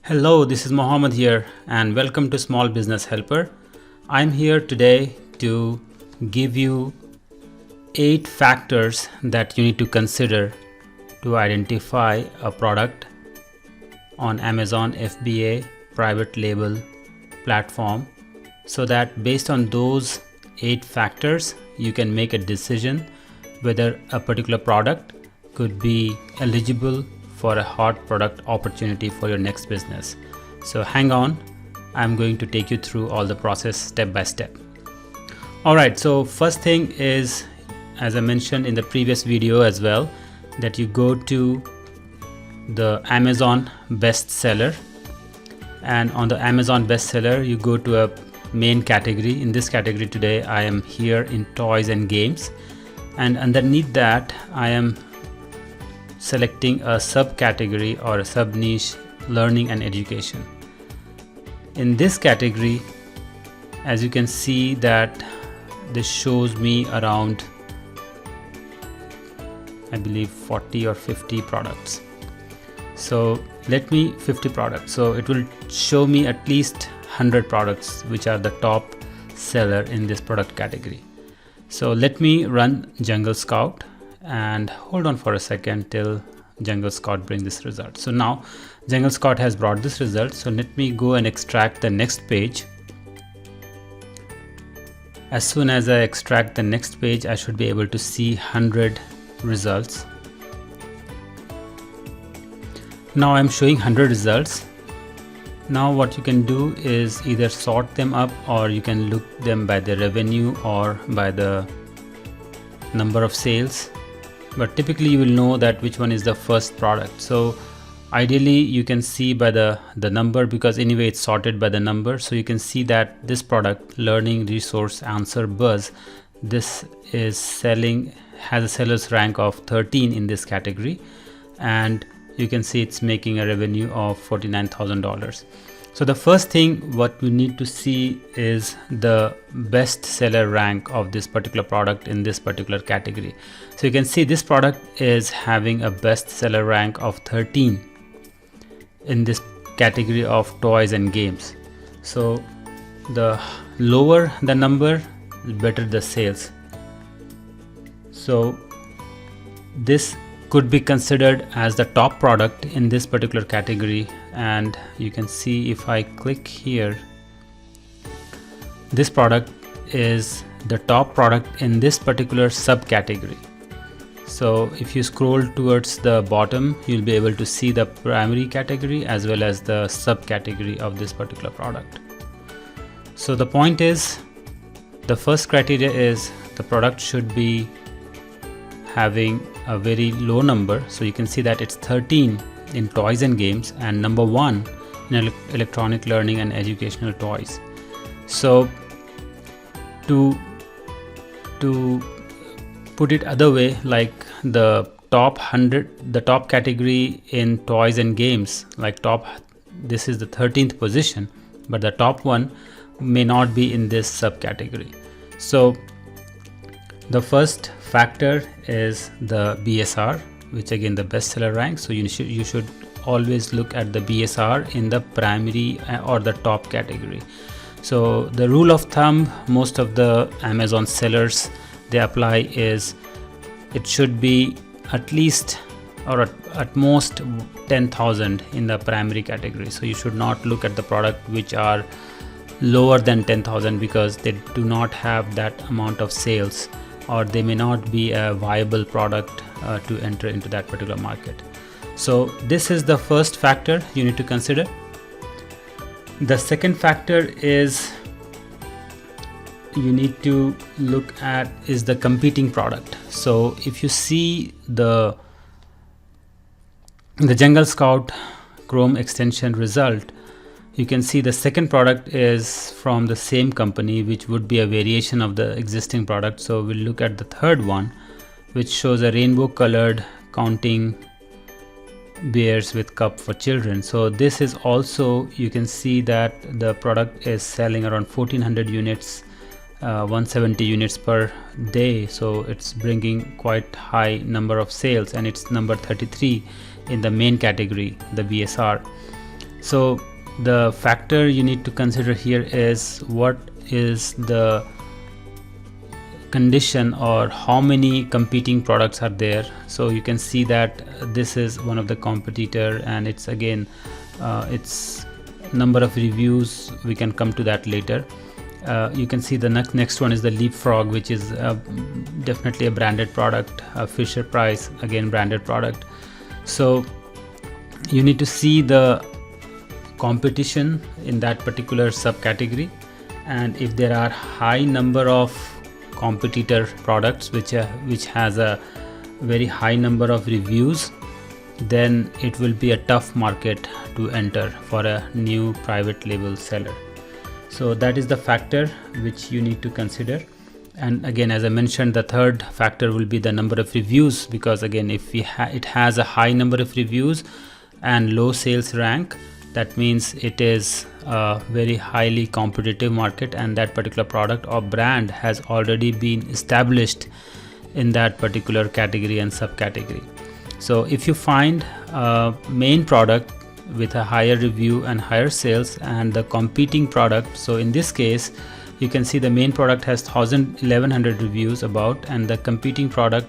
Hello, this is Mohammed here and welcome to Small Business Helper. I'm here today to give you 8 factors that you need to consider to identify a product on Amazon FBA private label platform, so that based on those 8 factors you can make a decision whether a particular product could be eligible for a hot product opportunity for your next business. So hang on, I'm going to take you through all the process step by step. Alright, so first thing is, as I mentioned in the previous video as well, that you go to the Amazon bestseller, and on the Amazon bestseller you go to a main category. In this category today I am here in toys and games, and underneath that I am selecting a subcategory or a sub niche, learning and education. In this category, as you can see, that this shows me around, I believe 40 or 50 products. So let me 50 products. So it will show me at least 100 products which are the top seller in this product category. So let me run Jungle Scout and hold on for a second till Jungle Scout brings this result. So now Jungle Scout has brought this result. So let me go and extract the next page. As soon as I extract the next page, I should be able to see 100 results. Now I'm showing 100 results. Now what you can do is either sort them up, or you can look them by the revenue or by the number of sales. But typically you will know that which one is the first product. So ideally you can see by the number, because anyway it's sorted by the number. So you can see that this product, learning resource answer buzz, this is selling, has a seller's rank of 13 in this category, and you can see it's making a revenue of $49,000. So the first thing what we need to see is the best seller rank of this particular product in this particular category. So you can see this product is having a best seller rank of 13 in this category of toys and games. So the lower the number, the better the sales. So this could be considered as the top product in this particular category, and you can see if I click here, this product is the top product in this particular subcategory. So if you scroll towards the bottom, you'll be able to see the primary category as well as the subcategory of this particular product. So the point is, the first criteria is the product should be having a very low number. So you can see that it's 13 in toys and games and number 1 in electronic learning and educational toys. So to put it other way, like the top 100, the top category in toys and games, like this is the 13th position, but the top one may not be in this subcategory. So the first factor is the BSR, which again the bestseller rank. So you should always look at the BSR in the primary or the top category. So the rule of thumb most of the Amazon sellers they apply is it should be at least or at most 10,000 in the primary category. So you should not look at the product which are lower than 10,000, because they do not have that amount of sales, or they may not be a viable product to enter into that particular market. So this is the first factor you need to consider. The second factor is you need to look at is the competing product. So if you see the Jungle Scout Chrome extension result, you can see the second product is from the same company, which would be a variation of the existing product. So we'll look at the third one, which shows a rainbow colored counting bears with cup for children. So this is also, you can see that the product is selling around 1400 units, 170 units per day. So it's bringing quite high number of sales, and it's number 33 in the main category, the BSR. So the factor you need to consider here is what is the condition or how many competing products are there. So you can see that this is one of the competitor, and it's again its number of reviews, we can come to that later. You can see the next one is the Leapfrog, which is definitely a branded product. Fisher Price, again branded product. So you need to see the competition in that particular subcategory, and if there are high number of competitor products which has a very high number of reviews, then it will be a tough market to enter for a new private label seller. So that is the factor which you need to consider. And again, as I mentioned, the third factor will be the number of reviews, because again, if it has a high number of reviews and low sales rank, that means it is a very highly competitive market, and that particular product or brand has already been established in that particular category and subcategory. So if you find a main product with a higher review and higher sales and the competing product, so in this case you can see the main product has 1100 reviews about, and the competing product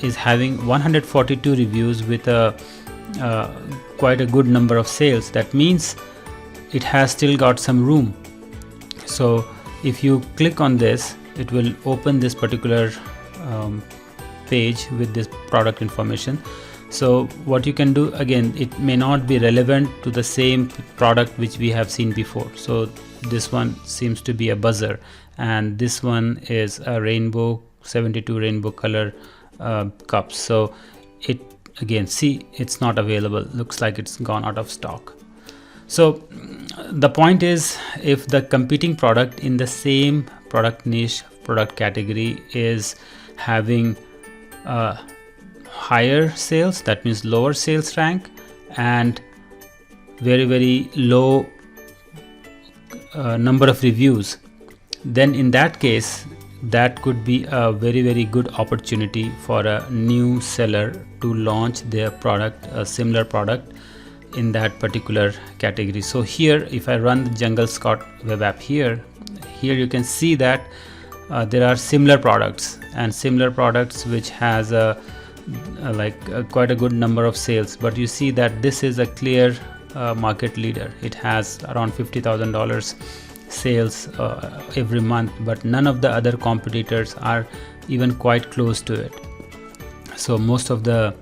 is having 142 reviews with a quite a good number of sales. That means it has still got some room. So if you click on this, it will open this particular page with this product information. So what you can do, again, it may not be relevant to the same product which we have seen before. So this one seems to be a buzzer, and this one is a rainbow 72 rainbow color cups. So it, again, see, it's not available, looks like it's gone out of stock. So the point is, if the competing product in the same product niche, product category is having higher sales, that means lower sales rank, and very low number of reviews, then in that case that could be a very good opportunity for a new seller to launch their product, a similar product in that particular category. So here, if I run the Jungle Scout web app here you can see that there are similar products which has quite a good number of sales, but you see that this is a clear market leader. It has around $50,000 sales every month, but none of the other competitors are even quite close to it. So most of the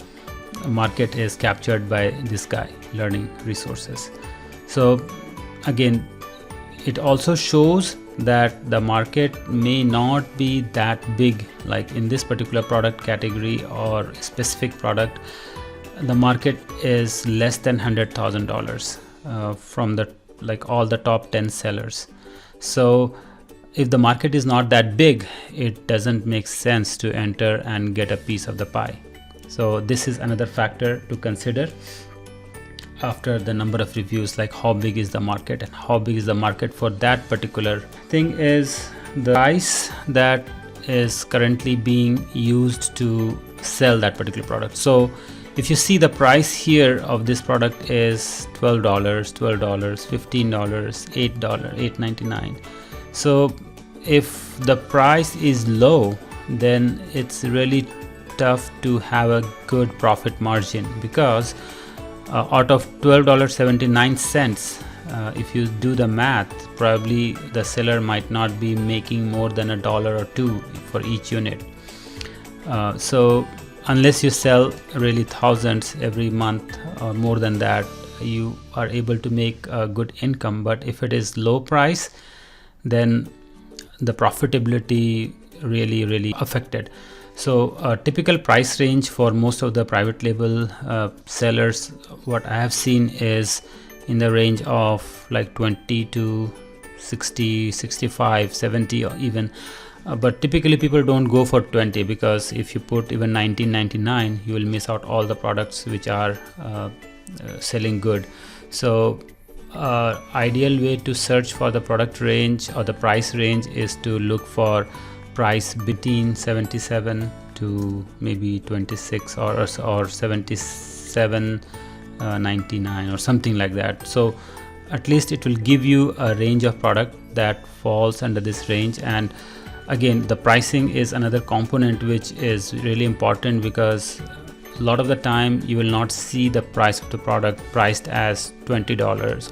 market is captured by this guy, Learning Resources. So again, it also shows that the market may not be that big, like in this particular product category or specific product, the market is less than $100,000 from the all the top 10 sellers. So if the market is not that big, it doesn't make sense to enter and get a piece of the pie. So this is another factor to consider after the number of reviews, like how big is the market and how big is the market for that particular thing. Is the price that is currently being used to sell that particular product. So if you see the price here of this product is $12, $15, $8, $8.99. So if the price is low, then it's really tough to have a good profit margin, because out of $12.79, if you do the math, probably the seller might not be making more than $1 or $2 for each unit. So unless you sell really thousands every month or more than that, you are able to make a good income. But if it is low price, then the profitability really affected. So a typical price range for most of the private label sellers, what I have seen, is in the range of like 20 to 60, 65, 70 or even. But typically people don't go for 20, because if you put even $19.99, you will miss out all the products which are selling good. So ideal way to search for the product range or the price range is to look for price between 77 to maybe 26 or 77 $99 or something like that. So at least it will give you a range of product that falls under this range. And again, the pricing is another component which is really important, because a lot of the time you will not see the price of the product priced as $20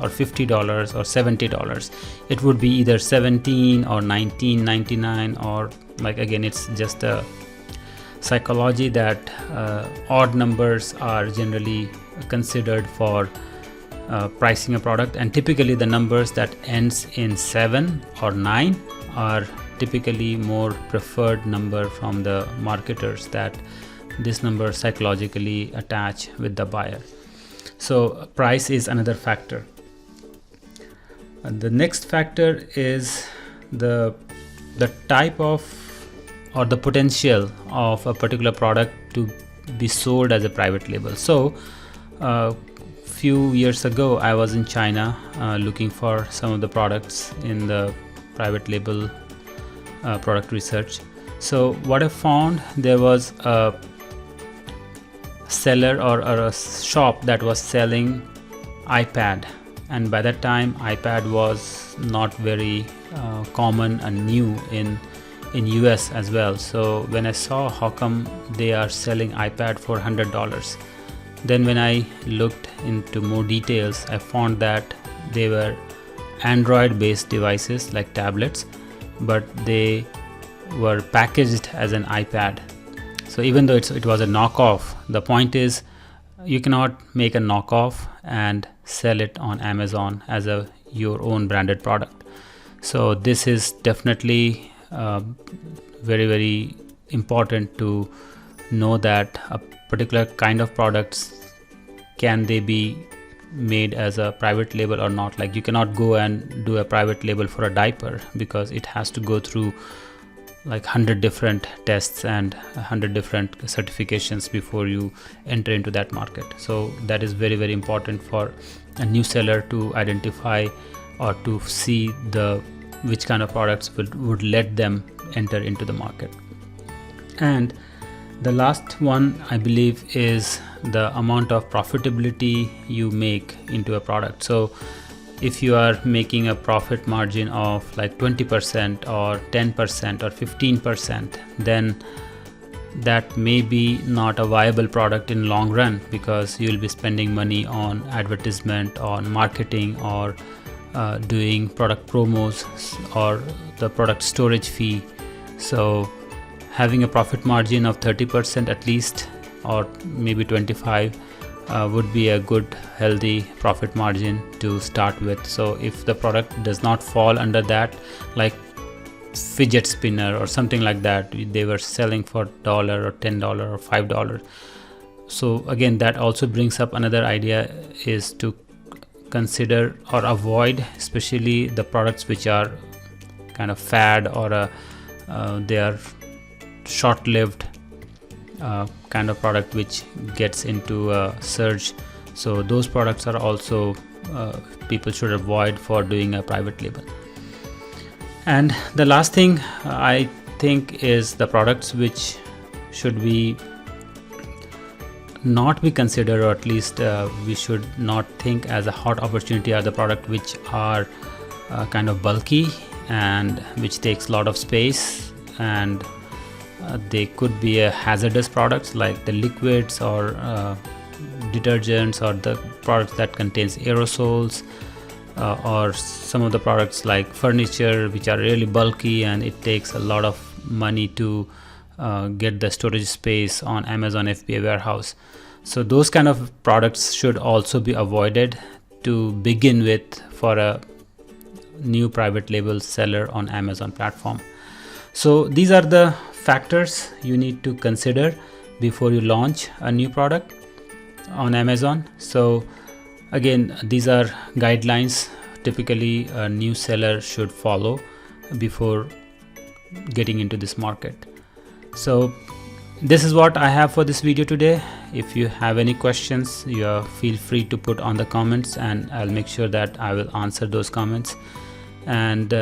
or $50 or $70. It would be either $17 or $19.99, or like, again, it's just a psychology that odd numbers are generally considered for pricing a product, and typically the numbers that ends in 7 or 9 are typically more preferred number from the marketers, that this number psychologically attach with the buyer. So price is another factor. And the next factor is the type of, or the potential of a particular product to be sold as a private label. So few years ago I was in China looking for some of the products in the private label product research. So what I found, there was a seller or a shop that was selling iPad, and by that time iPad was not very common and new in US as well. So when I saw how come they are selling iPad for $100, then when I looked into more details, I found that they were Android based devices like tablets, but they were packaged as an iPad. So even though it was a knockoff, the point is you cannot make a knockoff and sell it on Amazon as your own branded product. So this is definitely very, very important to know that a particular kind of products, can they be made as a private label or not. Like, you cannot go and do a private label for a diaper, because it has to go through like 100 different tests and 100 different certifications before you enter into that market. So that is very, very important for a new seller to identify or to see which kind of products would let them enter into the market. And the last one, I believe, is the amount of profitability you make into a product. So if you are making a profit margin of like 20% or 10% or 15%, then that may be not a viable product in long run, because you'll be spending money on advertisement, on marketing, or doing product promos, or the product storage fee. So having a profit margin of 30% at least, or maybe 25, would be a good healthy profit margin to start with. So if the product does not fall under that, like fidget spinner or something like that, they were selling for $1 or $10 or $5. So again, that also brings up another idea, is to consider or avoid especially the products which are kind of fad, or they are short-lived kind of product which gets into a surge. So those products are also people should avoid for doing a private label. And the last thing I think is the products which should be not be considered, or at least we should not think as a hot opportunity, are the product which are kind of bulky and which takes a lot of space, and they could be a hazardous products like the liquids or detergents, or the products that contains aerosols, or some of the products like furniture which are really bulky and it takes a lot of money to get the storage space on Amazon FBA warehouse. So those kind of products should also be avoided to begin with for a new private label seller on Amazon platform. So these are the factors you need to consider before you launch a new product on Amazon. So again, these are guidelines typically a new seller should follow before getting into this market. So this is what I have for this video today. If you have any questions, you feel free to put on the comments, and I'll make sure that I will answer those comments. And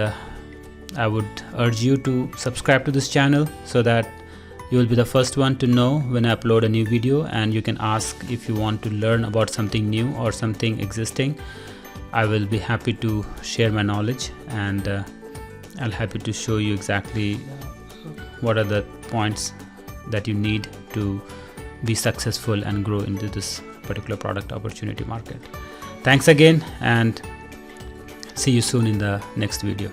I would urge you to subscribe to this channel so that You will be the first one to know when I upload a new video, and you can ask if you want to learn about something new or something existing. I will be happy to share my knowledge, and I'll happy to show you exactly what are the points that you need to be successful and grow into this particular product opportunity market. Thanks again, and see you soon in the next video.